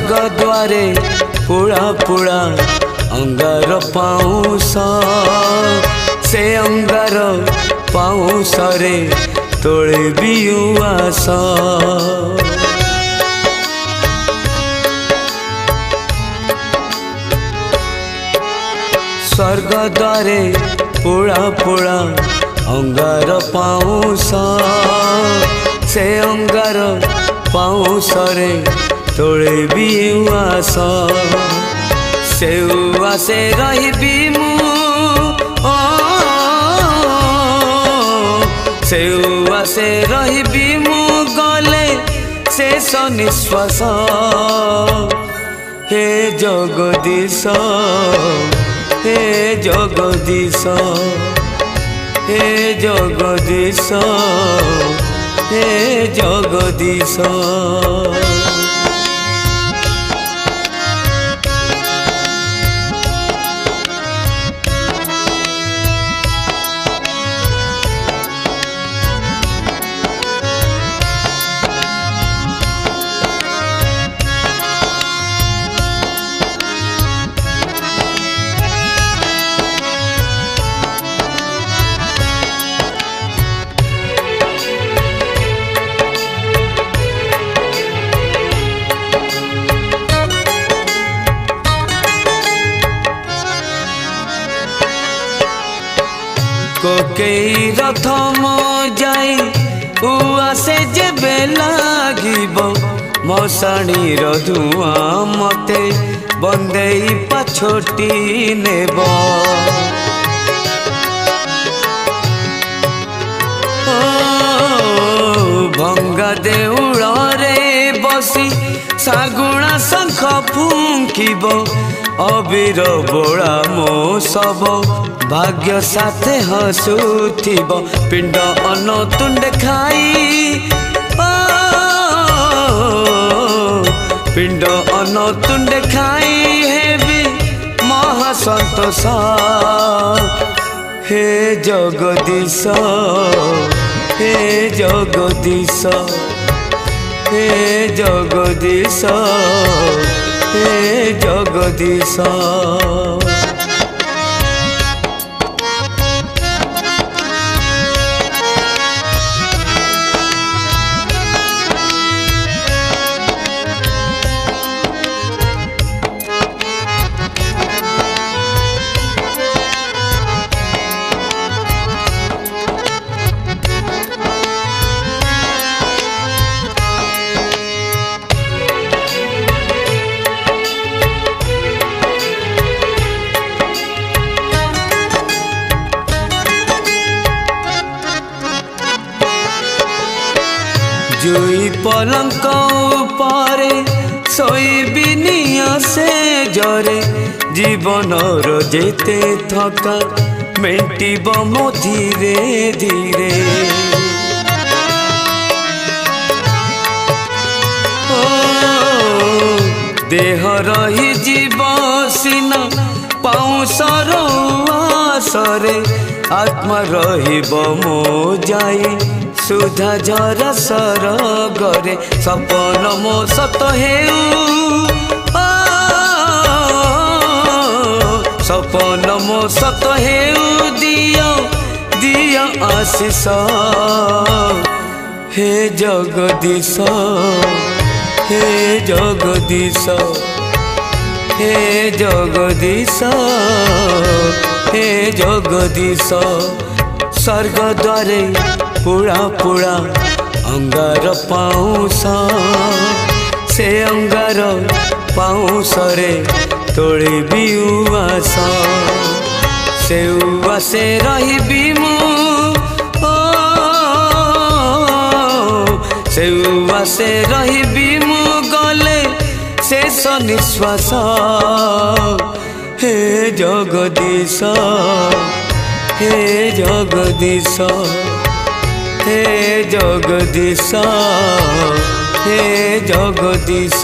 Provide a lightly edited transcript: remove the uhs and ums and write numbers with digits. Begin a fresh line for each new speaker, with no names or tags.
स्वर्ग द्वारे पुड़ा पुड़ा अंगार पाऊस से अंगार पाऊसरे तोले भी उआस स्वर्ग द्वारे पुड़ा पुड़ा अंगार पाऊस से अंगार पाऊसरे तोले भी उआस से उआसे रहिबी मु से उआसे रहिबी मु गले शेष निश्वास हे जगदीश हे जगदीश हे जगदीश हे जगदीश कोकेई रथम जाई उआसे जेबे लागिब मशाणी धुआं मते बंदेई पाछोटी नेब भंगा देउल रे बसी सागुणा शंख फुंकिब अबीर बोला मो सब भाग्य साथे हसुथिब पिंड अन्न तुंडे खाई पिंड अन्न तुंडे खाई हेबी महासंतोष हे जगदीश हे जगदीश हे जगदीश हे जगदीश जुई पलंक पारे सोईबिनी से जरे जीवन जेते थका मेंटिब मो धीरे धीरे देह रही जीव सीना पाऊसर आसरे आत्मा रहिब मो जाई सुधा झरा सरगरे सपन मो सत हेउ सपन मो सत हेउ दिया दिया आशीष हे जगदीश हे जगदीश हे जगदीश हे जगदीश स्वर्ग द्वारे पुड़ा पुड़ा अंगार पाऊस से अंगार पाऊसरे तोले भी उआस से उआसे रहिबी मु से उआसे रहिबी मु गले शेष निश्वास हे जगदीश हे जगदीश हे जगदीश हे जगदीश।